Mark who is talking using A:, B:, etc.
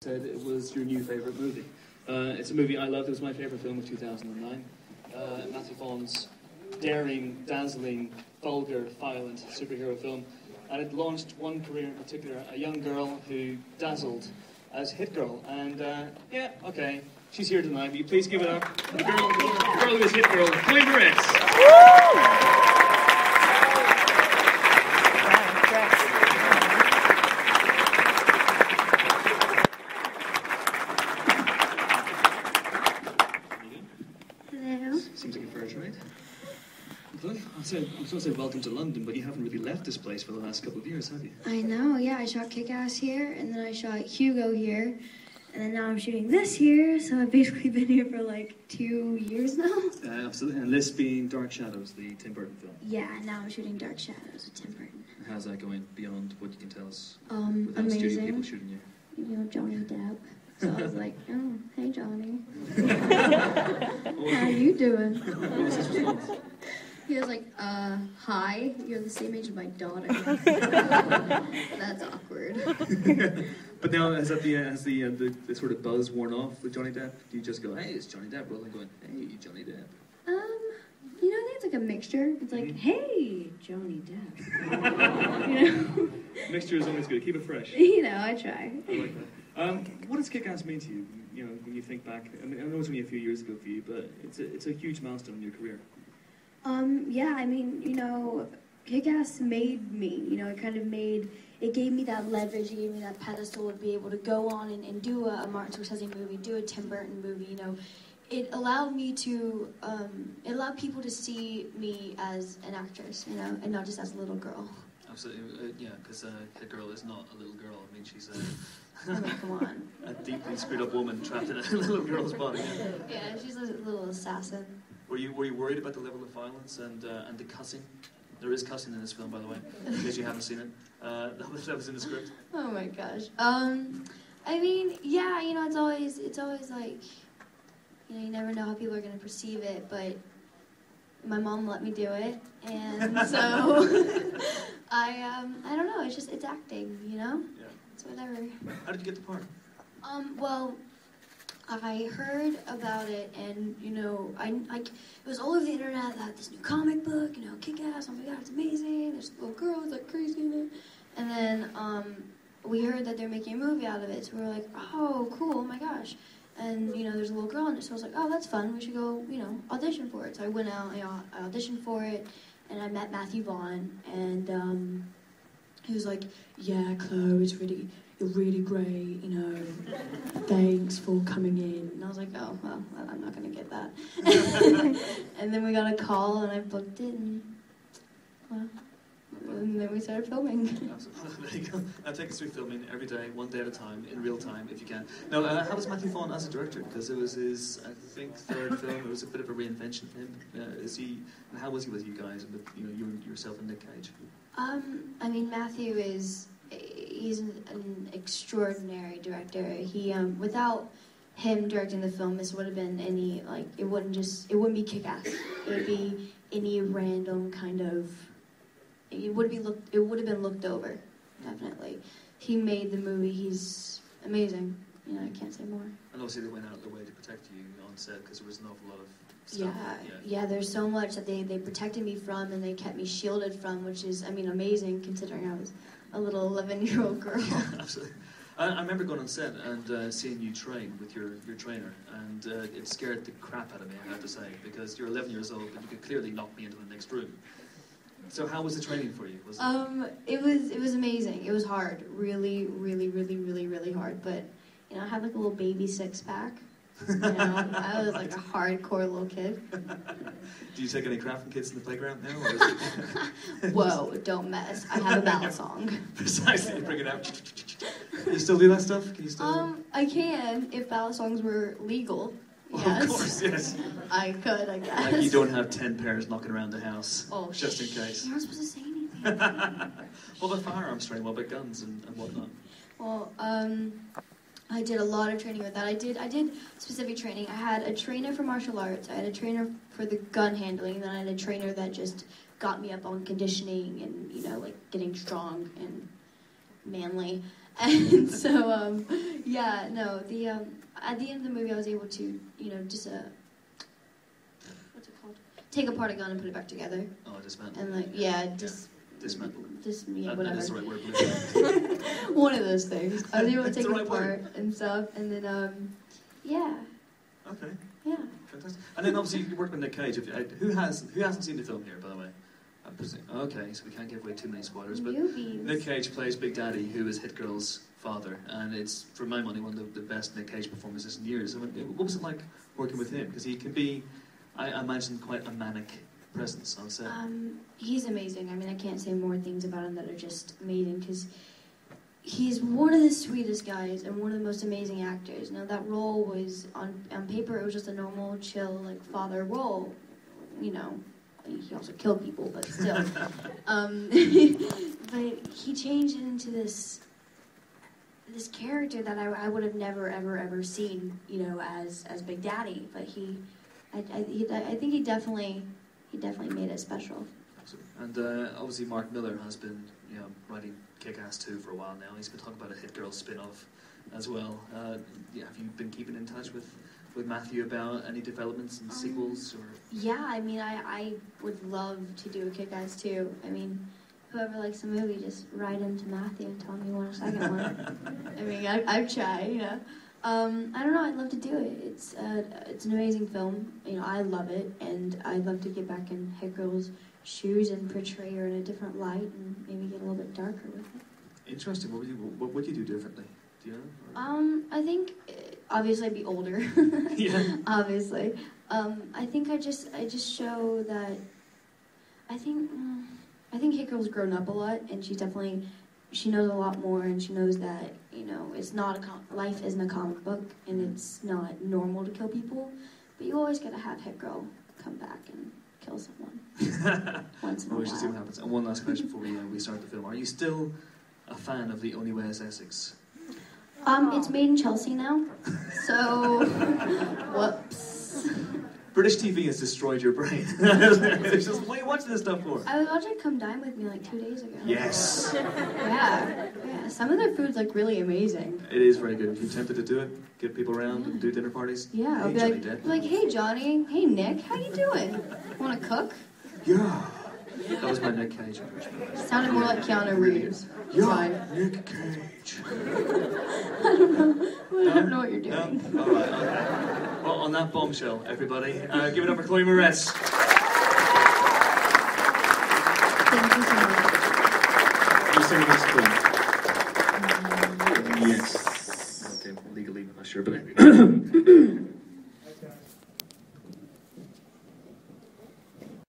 A: Said it was your new favourite movie. It's a movie I loved. It was my favourite film of 2009. Matthew Vaughn's daring, dazzling, vulgar, violent superhero film. And it launched one career in particular, a young girl who dazzled as Hit Girl. And yeah, okay, she's here tonight. Will you please give it up for the girl who is Hit Girl, Chloë Moretz. Seems like a fair trade. Look, I'm supposed to say welcome to London, but you haven't really left this place for the last couple of years, have you?
B: I know, yeah. I shot Kick-Ass here, and then I shot Hugo here, and then now I'm shooting this here, so I've basically been here for like 2 years now.
A: Absolutely, and this being Dark Shadows, the Tim Burton film.
B: Yeah, now I'm shooting Dark Shadows with Tim Burton.
A: And how's that going beyond what you can tell us?
B: Amazing.
A: Studio people shooting you.
B: You know, Johnny Depp. So I was like, oh, hey Johnny. How you doing?
A: What was his response?
B: He was like, hi, you're the same age as my daughter. That's awkward.
A: But now, has the sort of buzz worn off with Johnny Depp? Do you just go, hey, it's Johnny Depp, rather than going, hey, Johnny Depp?
B: You know, I think it's like a mixture. It's like, hey, Johnny Depp. You know?
A: Mixture is always good. Keep it fresh.
B: You know, I try.
A: I like that. What does Kick-Ass mean to you? You know, when you think back, I mean, I know it's only a few years ago for you, but it's a huge milestone in your career.
B: Yeah, I mean, you know, Kick-Ass made me. You know, it gave me that leverage, it gave me that pedestal to be able to go on and do a Martin Scorsese movie, do a Tim Burton movie. You know, it allowed me to, it allowed people to see me as an actress, you know, and not just as a little girl.
A: Absolutely, yeah, because Hit Girl is not a little girl. I mean, she's
B: I mean, come on.
A: A deeply screwed up woman trapped in a little girl's body.
B: Yeah, she's a little assassin.
A: Were you worried about the level of violence and the cussing? There is cussing in this film, by the way, in case you haven't seen it. That was in the script.
B: Oh my gosh. I mean, yeah, you know, it's always like, you know, you never know how people are going to perceive it, but my mom let me do it, and so I don't know. It's acting, you know.
A: Yeah.
B: It's whatever.
A: How did you get the part?
B: Well, I heard about it, and you know, it was all over the internet that this new comic book, you know, Kick-Ass. Oh my God, it's amazing. There's little girls like crazy in it, and then we heard that they're making a movie out of it. So we were like, oh, cool. Oh my gosh. And, you know, there's a little girl in it, so I was like, oh, that's fun, we should go, you know, audition for it. So I went out, I auditioned for it, and I met Matthew Vaughn, and he was like, yeah, Chloë, you're really great, you know, thanks for coming in. And I was like, oh, well, I'm not going to get that. And then we got a call, and I booked it, and, well, and then we started filming.
A: Absolutely. There you go. Now take us through filming every day, one day at a time, in real time, if you can. Now, how was Matthew Vaughn as a director? Because it was his, I think, third film. It was a bit of a reinvention for him. How was he with you guys, and with, you know, yourself and Nick Cage?
B: I mean, Matthew he's an extraordinary director. He, without him directing the film, this would have been it wouldn't be Kick-Ass. It would be any random kind of, it would have been looked over, definitely. He made the movie. He's amazing. You know, I can't say more.
A: And obviously they went out of their way to protect you on set because there was an awful lot of stuff.
B: Yeah. There's so much that they protected me from, and they kept me shielded from, which is, I mean, amazing considering I was a little 11-year-old girl.
A: Yeah, absolutely. I remember going on set and seeing you train with your trainer, and it scared the crap out of me, I have to say, because you're 11 years old, but you could clearly knock me into the next room. So how was the training for you?
B: It was amazing. It was hard, really, really, really, really, really hard. But you know, I had like a little baby six-pack. You know, I was like a hardcore little kid.
A: Do you take any crap from kids in the playground now? Or is it
B: Whoa, don't mess. I have a ballad song.
A: Precisely, you bring it out. Can you still do that stuff? Can you still?
B: I can if ballad songs were legal.
A: Well,
B: yes.
A: Of course, yes.
B: I could, I guess.
A: Like you don't have 10 pairs knocking around the house, just in case.
B: You're not supposed to say anything.
A: What about firearms training? What about guns and whatnot?
B: Well, I did a lot of training with that. I did specific training. I had a trainer for martial arts. I had a trainer for the gun handling. And then I had a trainer that just got me up on conditioning and, you know, like getting strong and manly. And so, yeah, no, at the end of the movie, I was able to, just, what's it called? Take apart a gun and put it back together.
A: Oh, dismantle.
B: And like, yeah,
A: dismantle.
B: Whatever.
A: That's the right word.
B: One of those things. I was able to
A: It's
B: take
A: the
B: it
A: right
B: apart
A: word.
B: and stuff, and then, yeah.
A: Okay.
B: Yeah.
A: Fantastic. And then obviously you worked with Nick Cage. Who hasn't seen the film here, by the way? Okay, so we can't give away too many spoilers. But
B: Newbies.
A: Nick Cage plays Big Daddy, who is Hit Girl's father, and it's, for my money, one of the best Nick Cage performances in years. I mean, what was it like working with him? Because he can be, I imagine, quite a manic presence on set.
B: He's amazing. I mean, I can't say more things about him that are just amazing, because he's one of the sweetest guys and one of the most amazing actors. Now, that role was, on paper, it was just a normal, chill, like, father role, He also killed people, but still. But he changed it into this character that I would have never, ever seen, as Big Daddy. But I think he definitely made it special.
A: And obviously Mark Miller has been, writing Kick-Ass 2 for a while now. He's been talking about a Hit Girl spin-off as well. Have you been keeping in touch with Matthew about any developments and sequels? Or?
B: Yeah, I mean, I would love to do a Kick-Ass 2. I mean, whoever likes the movie, just write into Matthew and tell him you want a second one. I mean, I've tried, I don't know, I'd love to do it. It's an amazing film. I love it, and I'd love to get back in Hit Girl's shoes and portray her in a different light and maybe get a little bit darker with it.
A: Interesting. What would you do differently? Do you know?
B: I think obviously I'd be older.
A: Yeah.
B: Obviously. I think I just show that I think Hit Girl's grown up a lot, and she knows a lot more, and she knows that it's not life isn't a comic book, and it's not normal to kill people, but you always gotta have Hit Girl come back and kill someone once in a while.
A: We should see what happens. And one last question before we start the film: are you still a fan of The Only Way is Essex?
B: It's made in Chelsea now, so whoops.
A: British TV has destroyed your brain. It's just, what are you watching this stuff for?
B: I was watching Come Dine With Me like 2 days ago.
A: Yes.
B: Yeah. Some of their food's like really amazing.
A: It is very good. If you're tempted to do it, get people around and do dinner parties.
B: Yeah, I'll
A: Hey,
B: be
A: Johnny
B: like,
A: Depp.
B: hey Johnny, hey Nick, how you doing? Want to cook?
A: Yeah. That was my Nick Cage impression.
B: Sounded more like Keanu Reeves.
A: Yeah, Nick Cage.
B: I don't know what you're doing.
A: No? All right. Okay. Well, on that bombshell, everybody, give it up for Chloë Moretz.
B: Thank you so much.
A: You sing this tune? Yes. Okay, legally, I'm not sure, but anyway.